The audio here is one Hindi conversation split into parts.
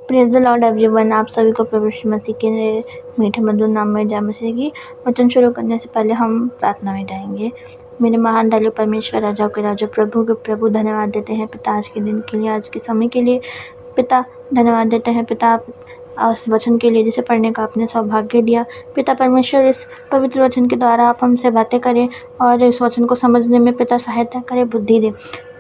Praise the Lord everyone. आप सभी को प्रभु यीशु मसीह के मीठे मधुर नाम में जय मसीह की। वचन शुरू करने से पहले हम प्रार्थना में जाएंगे। मेरे महान दयालु परमेश्वर, राजाओं के राजा, प्रभु के प्रभु, धन्यवाद देते हैं पिता आज के दिन के लिए, आज के समय के लिए। पिता धन्यवाद देते हैं पिता आप उस वचन के लिए जिसे पढ़ने का आपने सौभाग्य दिया। पिता परमेश्वर, इस पवित्र वचन के द्वारा आप हमसे बातें करें और इस वचन को समझने में पिता सहायता करें, बुद्धि दे।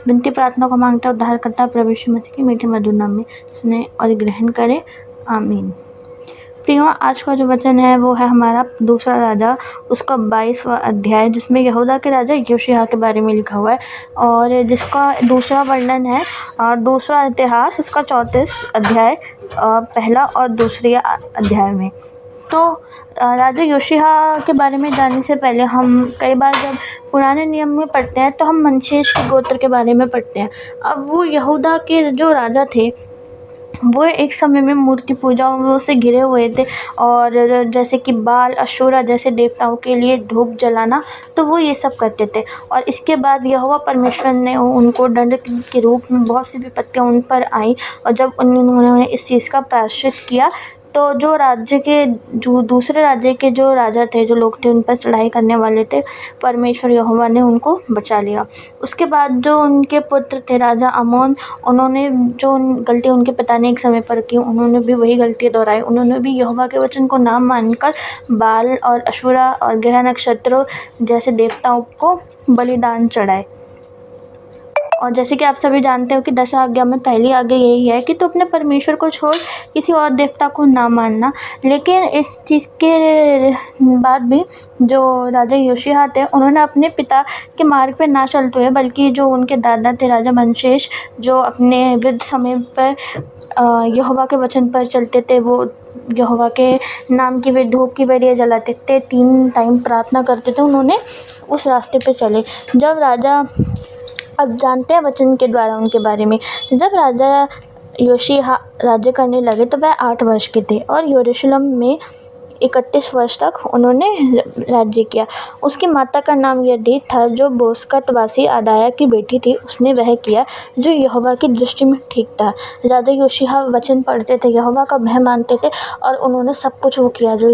विनती प्रार्थना को मांगता उद्धार करता प्रभु यीशु मसीह के मीठे मधुर नाम में सुने और ग्रहण करें, आमीन। प्रियो, आज का जो वचन है वो है हमारा दूसरा राजा, उसका 22वां अध्याय, जिसमें यहूदा के राजा योशिय्याह के बारे में लिखा हुआ है और जिसका दूसरा वर्णन है दूसरा इतिहास, उसका 34 अध्याय, पहला और दूसरे अध्याय में। तो राजा योशिय्याह के बारे में जानने से पहले हम कई बार जब पुराने नियम में पढ़ते हैं तो हम मनश्शेष के गोत्र के बारे में पढ़ते हैं। अब वो यहूदा के जो राजा थे वो एक समय में मूर्ति पूजाओं से घिरे हुए थे और जैसे कि बाल, अशूरा जैसे देवताओं के लिए धूप जलाना, तो वो ये सब करते थे। और इसके बाद यहोवा परमेश्वर ने उनको दंड के रूप में बहुत सी विपत्तियाँ उन पर आई और जब उन्होंने इस चीज़ का प्रायश्चित किया तो जो राज्य के जो दूसरे राज्य के जो राजा थे, जो लोग थे, उन पर चढ़ाई करने वाले थे, परमेश्वर यहोवा ने उनको बचा लिया। उसके बाद जो उनके पुत्र थे राजा आमोन, उन्होंने जो गलती उनके पिता ने एक समय पर की, उन्होंने भी वही गलती दोहराई। उन्होंने भी यहोवा के वचन को ना मानकर बाल और अशूरा और ग्रह नक्षत्रों जैसे देवताओं को बलिदान चढ़ाए। और जैसे कि आप सभी जानते हो कि 10 आज्ञा में पहली आज्ञा यही है कि तू अपने परमेश्वर को छोड़ किसी और देवता को ना मानना। लेकिन इस चीज़ के बाद भी जो राजा योशिय्याह थे, उन्होंने अपने पिता के मार्ग पर ना चलते हुए, बल्कि जो उनके दादा थे राजा मनश्शेष, जो अपने वृद्ध समय पर यहोवा के वचन पर चलते थे, वो यहोवा के नाम की वे धूप की बलियाँ जलाते थे, 3 टाइम प्रार्थना करते थे, उन्होंने उस रास्ते पे चले। जब राजा, अब जानते हैं वचन के द्वारा उनके बारे में, जब राजा योशिय्याह राज्य करने लगे तो वह 8 वर्ष के थे और यरूशलेम में 31 वर्ष तक उन्होंने राज्य किया। उसकी माता का नाम यदीद था, जो बोस्कतवासी अदाया की बेटी थी। उसने वह किया जो यहोवा की दृष्टि में ठीक था। राजा योशिय्याह वचन पढ़ते थे, यहोवा का भय मानते थे और उन्होंने सब कुछ वो किया जो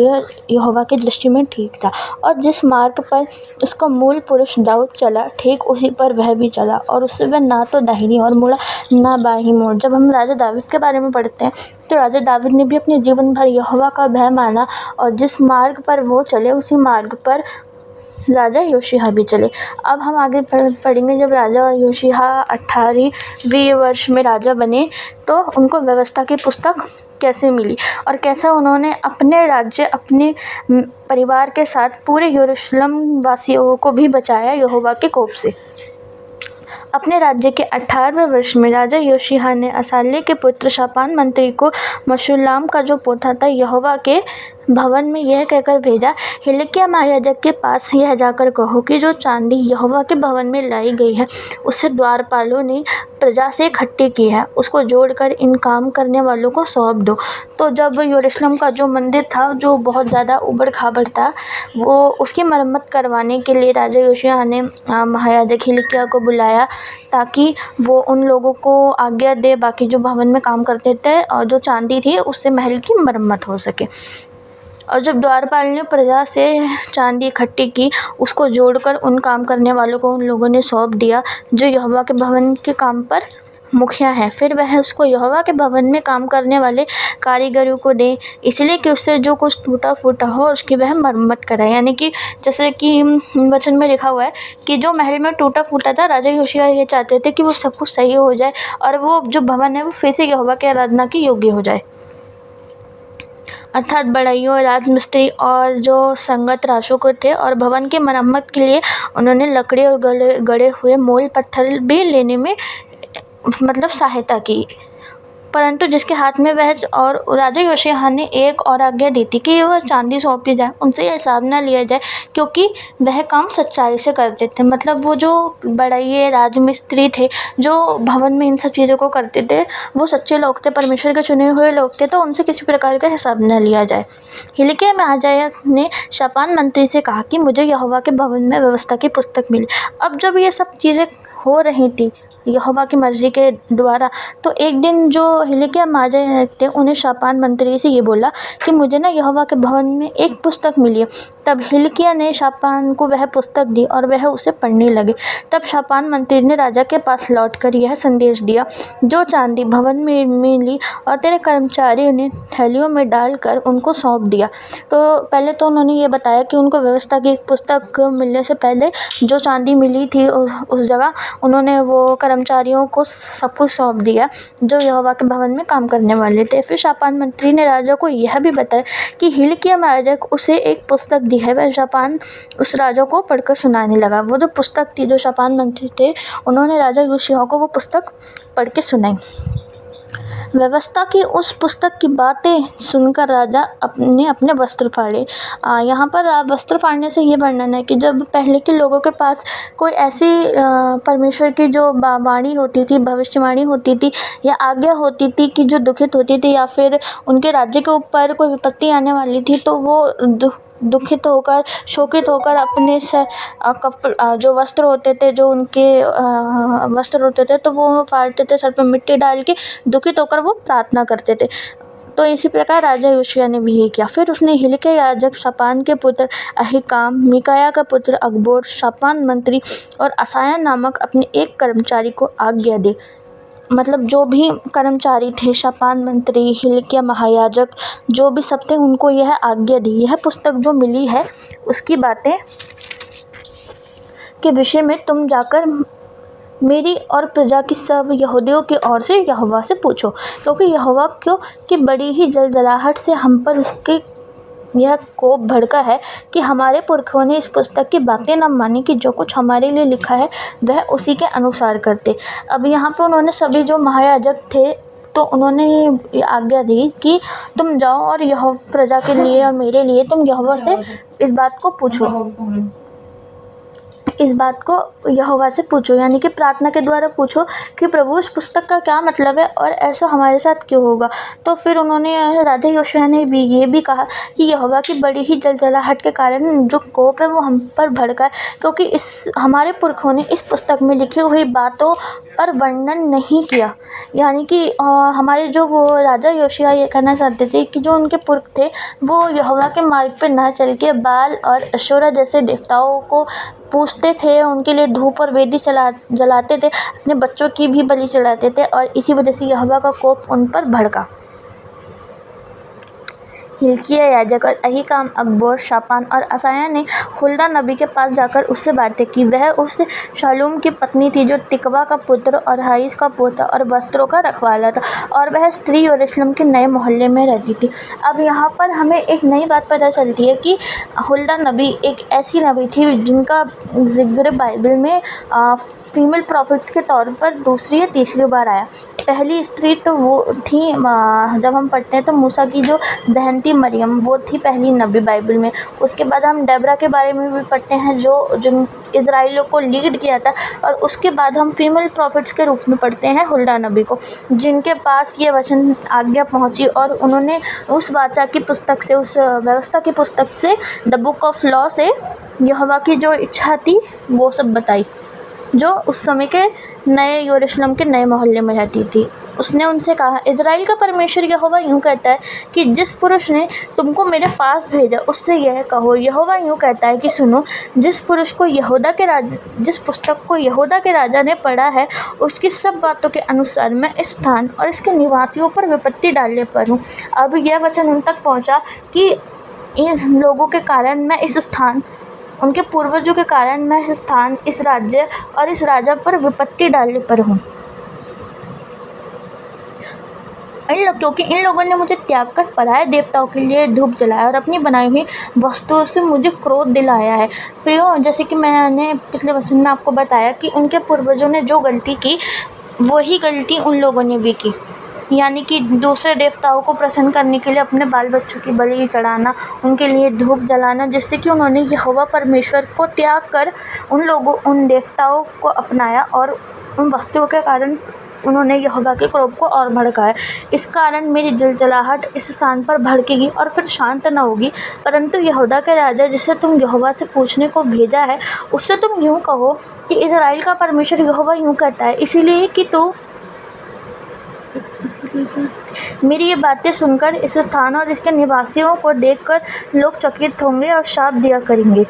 यहोवा की दृष्टि में ठीक था। और जिस मार्ग पर उसका मूल पुरुष दाऊद चला, ठीक उसी पर वह भी चला और उससे वह ना तो दाहिनी ओर मुड़ा ना बाईं ओर। जब हम राजा दाऊद के बारे में पढ़ते हैं तो राजा दाऊद ने भी अपने जीवन भर यहोवा का भय माना और जिस मार्ग पर वो चले उसी मार्ग पर राजा योशिय्याह भी चले। अब हम आगे पढ़ेंगे। जब राजा योशिय्याह 18वें वर्ष में राजा बने तो उनको व्यवस्था की पुस्तक कैसे मिली और कैसे उन्होंने अपने राज्य, अपने परिवार के साथ पूरे यरूशलेम वासियों को भी बचाया यहोवा के कोप से। अपने राज्य के 18वें वर्ष में राजा योशिय्याह ने असाल्याह के पुत्र शापान मंत्री को मशुल्लाम का जो पोता था यहोवा के भवन में यह कहकर भेजा, हिल्किय्याह महायाजक के पास यह जाकर कहो कि जो चांदी यहोवा के भवन में लाई गई है उससे द्वारपालों ने प्रजा से इकट्ठी की है, उसको जोड़कर इन काम करने वालों को सौंप दो। तो जब यरूशलेम का जो मंदिर था, जो बहुत ज़्यादा उबड़ खाबड़ था, वो उसकी मरम्मत करवाने के लिए राजा योशिय्याह ने महायाजक हिल्किय्याह को बुलाया ताकि वो उन लोगों को आज्ञा दे, बाकी जो भवन में काम करते थे और जो चांदी थी उससे महल की मरम्मत हो सके। और जब द्वारपाल ने प्रजा से चांदी इकट्ठी की, उसको जोड़कर उन काम करने वालों को उन लोगों ने सौंप दिया जो यहोवा के भवन के काम पर मुखिया हैं। फिर वह उसको यहोवा के भवन में काम करने वाले कारीगरों को दे, इसलिए कि उससे जो कुछ टूटा फूटा हो उसकी वह मरम्मत कराए। यानी कि जैसे कि वचन में लिखा हुआ है कि जो महल में टूटा फूटा था, राजा योशिय्याह ये चाहते थे कि वो सब कुछ सही हो जाए और वो जो भवन है वो फिर से यहोवा की आराधना के योग्य हो जाए। अर्थात बढ़इयों, राजमिस्त्री और जो संगत राशों थे और भवन की मरम्मत के लिए उन्होंने लकड़ी और गड़े हुए मोल पत्थर भी लेने में मतलब सहायता की। परंतु जिसके हाथ में वह, और राजा योशिय्याह ने एक और आज्ञा दी थी कि वह चांदी सौंपी जाए, उनसे हिसाब न लिया जाए, क्योंकि वह काम सच्चाई से करते थे। मतलब वो जो बढ़इये राजमिस्त्री थे जो भवन में इन सब चीज़ों को करते थे, वो सच्चे लोग थे, परमेश्वर के चुने हुए लोग थे, तो उनसे किसी प्रकार का हिसाब न लिया जाए। हिल्किय्याह महायाजक ने शापान मंत्री से कहा कि मुझे यहोवा के भवन में व्यवस्था की पुस्तक मिली। अब जब ये सब चीज़ें हो रही थी यहोवा की मर्ज़ी के द्वारा। तो एक दिन जो हिल्किय्याह महायाजक थे उन्हें शापान मंत्री से ये बोला कि मुझे ना यहोवा के भवन में एक पुस्तक मिली है। तब हिल्किय्याह ने शापान को वह पुस्तक दी और वह उसे पढ़ने लगे। तब शापान मंत्री ने राजा के पास लौटकर यह संदेश दिया, जो चांदी भवन में मिली और तेरे कर्मचारियों ने थैलियों में डालकर उनको सौंप दिया। तो पहले तो उन्होंने ये बताया कि उनको व्यवस्था की एक पुस्तक मिलने से पहले जो चांदी मिली थी उस जगह उन्होंने वो कर्मचारियों को सब कुछ सौंप दिया जो यहोवा के भवन में काम करने वाले थे। फिर शापान मंत्री ने राजा को यह भी बताया कि हिल्किय्याह महायाजक उसे एक पुस्तक दी है। वह शापान उस राजा को पढ़कर सुनाने लगा। वो जो पुस्तक थी, जो शापान मंत्री थे उन्होंने राजा योशिय्याह को वो पुस्तक पढ़ के सुनाई। व्यवस्था की उस पुस्तक की बातें सुनकर राजा अपने वस्त्र फाड़े। यहाँ पर वस्त्र फाड़ने से ये वर्णन है कि जब पहले के लोगों के पास कोई ऐसी परमेश्वर की जो वाणी होती थी, भविष्यवाणी होती थी या आज्ञा होती थी कि जो दुखित होती थी या फिर उनके राज्य के ऊपर कोई विपत्ति आने वाली थी, तो वो दुखित होकर, शोकित होकर अपने जो वस्त्र होते थे, जो उनके वस्त्र होते थे, तो वो फाड़ते थे, सर पे मिट्टी डाल के दुखित होकर वो प्रार्थना करते थे। तो इसी प्रकार राजा योशिय्याह ने भी ये किया। फिर उसने हिल्किय्याह याजक, शापान के पुत्र अहीकाम, मिकायाह का पुत्र अकबोर, शापान मंत्री और असायाह नामक अपने एक कर्मचारी को आज्ञा दी। मतलब जो भी कर्मचारी थे, शापान मंत्री, हिल्किय्याह महायाजक, जो भी सब थे, उनको यह आज्ञा दी, यह पुस्तक जो मिली है उसकी बातें के विषय में तुम जाकर मेरी और प्रजा की सब यहूदियों की ओर से यहोवा से पूछो, क्योंकि यहोवा क्यों की बड़ी ही जलजलाहट से हम पर उसके यह कोप भड़का है कि हमारे पुरखों ने इस पुस्तक की बातें न मानी कि जो कुछ हमारे लिए लिखा है वह उसी के अनुसार करते। अब यहाँ पे उन्होंने सभी जो महायाजक थे तो उन्होंने आज्ञा दी कि तुम जाओ और यह प्रजा के लिए और मेरे लिए तुम यहोवा से इस बात को यहोवा से पूछो, यानी कि प्रार्थना के द्वारा पूछो कि प्रभु इस पुस्तक का क्या मतलब है और ऐसा हमारे साथ क्यों होगा। तो फिर उन्होंने राजा योशिय्याह ने भी ये भी कहा कि यहोवा की बड़ी ही जलजलाहट के कारण जो कोप है वो हम पर भड़का है, क्योंकि हमारे पुरखों ने इस पुस्तक में लिखी हुई बातों पर वर्णन नहीं किया। यानी कि हमारे जो वो राजा योशिय्याह ये कहना चाहते थे कि जो उनके पुरख थे वो यहोवा के मार्ग पर ना चल के बाल और अशोरा जैसे देवताओं को पूजते थे, उनके लिए धूप और वेदी जलाते थे, अपने बच्चों की भी बलि चढ़ाते थे और इसी वजह से यहोवा का कोप उन पर भड़का। हिल्किय्याह याजक और अहीकाम, अकबोर, शापान और असायाह ने हुल्दा नबी के पास जाकर उससे बातें की। वह उस शालूम की पत्नी थी जो तिकवा का पुत्र और हारिस का पोता और वस्त्रों का रखवाला था, और वह स्त्री यरूशलेम के नए मोहल्ले में रहती थी। अब यहाँ पर हमें एक नई बात पता चलती है कि हुल्दा नबी एक ऐसी नबी थी जिनका जिक्र बाइबल में फीमेल प्रॉफिट्स के तौर पर दूसरी या तीसरी बार आया। पहली स्त्री तो वो थी, जब हम पढ़ते हैं तो मूसा की जो बहन थी मरियम, वो थी पहली नबी बाइबल में। उसके बाद हम डेबरा के बारे में भी पढ़ते हैं जो इज़राइलियों को लीड किया था, और उसके बाद हम फीमेल प्रॉफिट्स के रूप में पढ़ते हैं हुल्दा नबी को, जिनके पास ये वचन आज्ञा पहुंची और उन्होंने उस वाचा की पुस्तक से, उस व्यवस्था की पुस्तक से, द बुक ऑफ लॉ से यहोवा की जो इच्छा थी वो सब बताई, जो उस समय के नए यरूशलेम के नए मोहल्ले में रहती थी। उसने उनसे कहा, इज़राइल का परमेश्वर यहोवा यूँ कहता है कि जिस पुरुष ने तुमको मेरे पास भेजा उससे यह कहो, यहोवा यूँ कहता है कि सुनो, जिस पुस्तक को यहूदा के राजा ने पढ़ा है उसकी सब बातों के अनुसार मैं इस स्थान और इसके निवासियों पर विपत्ति डालने पर हूँ। अब यह वचन उन तक पहुँचा कि इन लोगों के कारण मैं इस स्थान, उनके पूर्वजों के कारण मैं इस स्थान, इस राज्य और इस राजा पर विपत्ति डालने पर हूँ, क्योंकि इन लोगों ने मुझे त्याग कर पराये देवताओं के लिए धूप जलाया और अपनी बनाई हुई वस्तुओं से मुझे क्रोध दिलाया है। प्रियो, जैसे कि मैंने पिछले वचन में आपको बताया कि उनके पूर्वजों ने जो गलती की वही गलती उन लोगों ने भी की, यानी कि दूसरे देवताओं को प्रसन्न करने के लिए अपने बाल बच्चों की बलि चढ़ाना, उनके लिए धूप जलाना, जिससे कि उन्होंने यहोवा परमेश्वर को त्याग कर उन देवताओं को अपनाया और उन वस्तुओं के कारण उन्होंने यहोवा के क्रोध को और भड़काया। इस कारण मेरी जलजलाहट इस स्थान पर भड़केगी और फिर शांत न होगी। परंतु यहूदा के राजा जिसे तुम यहोवा से पूछने को भेजा है, उससे तुम यूँ कहो कि इज़राइल का परमेश्वर यहोवा यूँ कहता है, इसलिए कि मेरी ये बातें सुनकर इस स्थान और इसके निवासियों को देखकर लोग चकित होंगे और शाप दिया करेंगे।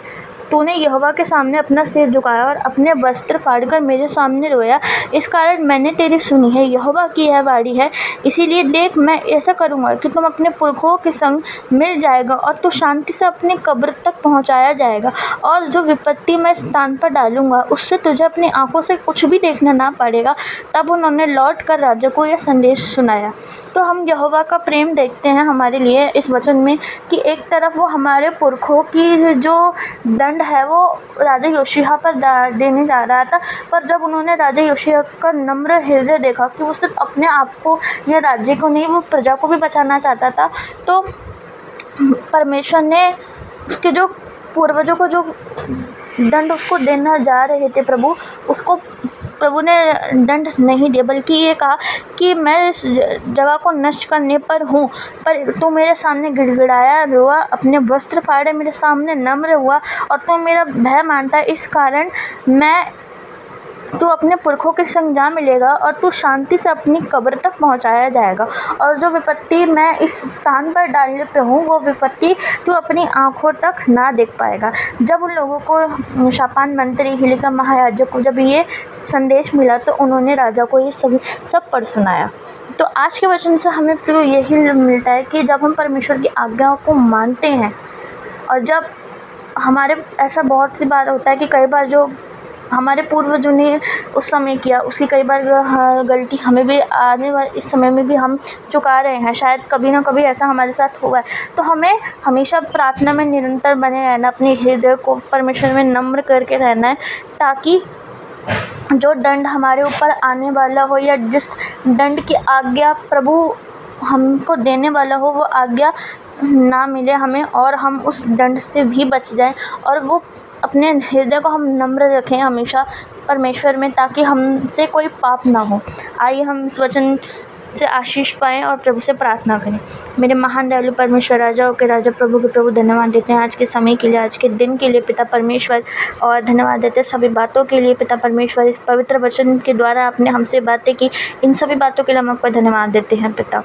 तूने यहोवा के सामने अपना सिर झुकाया और अपने वस्त्र फाड़कर मेरे सामने रोया। इस कारण मैंने तेरी सुनी है, यहोवा की यह वाणी है। इसीलिए देख, मैं ऐसा करूँगा कि तुम अपने पुरखों के संग मिल जाएगा और तू शांति से अपनी कब्र तक पहुँचाया जाएगा। और जो विपत्ति मैं स्थान पर डालूँगा, उससे तुझे अपनी आँखों से कुछ भी देखना ना पड़ेगा। तब उन्होंने लौट कर राजा को यह संदेश सुनाया। तो हम यहोवा का प्रेम देखते हैं हमारे लिए इस वचन में कि एक तरफ वो हमारे पुरखों की जो दंड है वो राजा योशिय्याह पर देने जा रहा था, पर जब उन्होंने राजा योशिय्याह का नम्र हृदय देखा कि वो सिर्फ अपने आप को या राज्य को नहीं, वो प्रजा को भी बचाना चाहता था, तो परमेश्वर ने उसके जो पूर्वजों को जो दंड उसको देना जा रहे थे प्रभु ने दंड नहीं दिया, बल्कि ये कहा कि मैं इस जगह को नष्ट करने पर हूँ, पर तू मेरे सामने गिड़गिड़ाया, रोआ, अपने वस्त्र फाड़े, मेरे सामने नम्र हुआ और तू मेरा भय मानता। इस कारण तू अपने पुरखों के संग जा मिलेगा और तू शांति से अपनी कब्र तक पहुंचाया जाएगा। और जो विपत्ति मैं इस स्थान पर डालने पे हूँ, वो विपत्ति तू अपनी आँखों तक ना देख पाएगा। जब उन लोगों को शापान मंत्री हिलकिय्याह महायाजक को जब ये संदेश मिला, तो उन्होंने राजा को ये सब पढ़ सुनाया। तो आज के वचन से हमें यही मिलता है कि जब हम परमेश्वर की आज्ञाओं को मानते हैं, और जब हमारे ऐसा बहुत सी बार होता है कि कई बार जो हमारे पूर्वजों ने उस समय किया, उसकी कई बार गलती हमें भी आने वाले इस समय में भी हम चुका रहे हैं। शायद कभी ना कभी ऐसा हमारे साथ हुआ है। तो हमें हमेशा प्रार्थना में निरंतर बने रहना, अपने हृदय को परमेश्वर में नम्र करके रहना है, ताकि जो दंड हमारे ऊपर आने वाला हो या जिस दंड की आज्ञा प्रभु हमको देने वाला हो, वो आज्ञा ना मिले हमें और हम उस दंड से भी बच जाएं, और वो अपने हृदय को हम नम्र रखें हमेशा परमेश्वर में, ताकि हमसे कोई पाप ना हो। आइए हम इस वचन से आशीष पाएँ और प्रभु से प्रार्थना करें। मेरे महान दयालु परमेश्वर, राजाओं के राजा, प्रभु के प्रभु, धन्यवाद देते हैं आज के समय के लिए, आज के दिन के लिए पिता परमेश्वर, और धन्यवाद देते हैं सभी बातों के लिए पिता परमेश्वर। इस पवित्र वचन के द्वारा आपने हमसे बातें की, इन सभी बातों के लिए हम आपका धन्यवाद देते हैं पिता।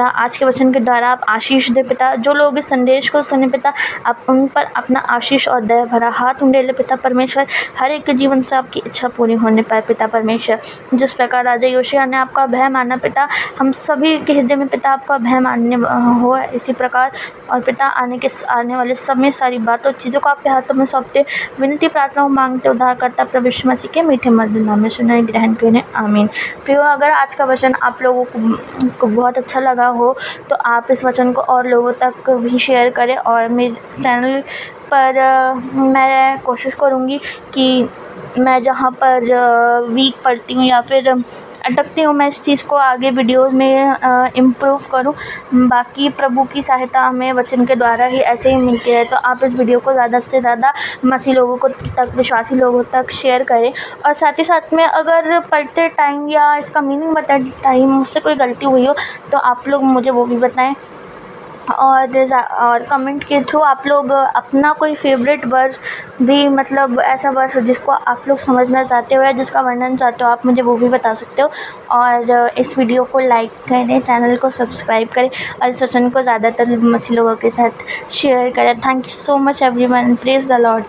आज के वचन के द्वारा आप आशीष दे पिता। जो लोग इस संदेश को सुने पिता, आप उन पर अपना आशीष और दया भरा हाथ उंडेले पिता परमेश्वर। हर एक के जीवन से आपकी इच्छा पूरी होने पाए पिता परमेश्वर। जिस प्रकार राजा योशिय्याह ने आपका भय माना पिता, हम सभी के हृदय में पिता आपका भय मानने हो इसी प्रकार। और पिता आने वाले समय सारी बातों चीज़ों को आपके हाथों में सौंपते, विनती प्रार्थना मांगते, उद्धारकर्ता प्रभु यीशु मसीह के मीठे मधुर नाम में सुनाए ग्रहण करें, आमीन। प्रियो, अगर आज का वचन आप लोगों को बहुत अच्छा लगा हो, तो आप इस वचन को और लोगों तक भी शेयर करें। और मेरे चैनल पर मैं कोशिश करूँगी कि मैं जहाँ पर वीक पढ़ती हूँ या फिर अटकती हूँ, मैं इस चीज़ को आगे वीडियोज़ में इम्प्रूव करूँ। बाकी प्रभु की सहायता हमें वचन के द्वारा ही ऐसे ही मिलती है। तो आप इस वीडियो को ज़्यादा से ज़्यादा मसीह लोगों को तक, विश्वासी लोगों तक शेयर करें। और साथ ही साथ में अगर पढ़ते टाइम या इसका मीनिंग बताते टाइम मुझसे कोई गलती हुई हो, तो आप लोग मुझे वो भी बताएं। और कमेंट के थ्रू आप लोग अपना कोई फेवरेट वर्स भी, मतलब ऐसा वर्स जिसको आप लोग समझना चाहते हो या जिसका वर्णन चाहते हो, आप मुझे वो भी बता सकते हो। और इस वीडियो को लाइक करें, चैनल को सब्सक्राइब करें और इस वचन को ज़्यादातर मसीह लोगों के साथ शेयर करें। Thank you so much everyone. Praise the Lord.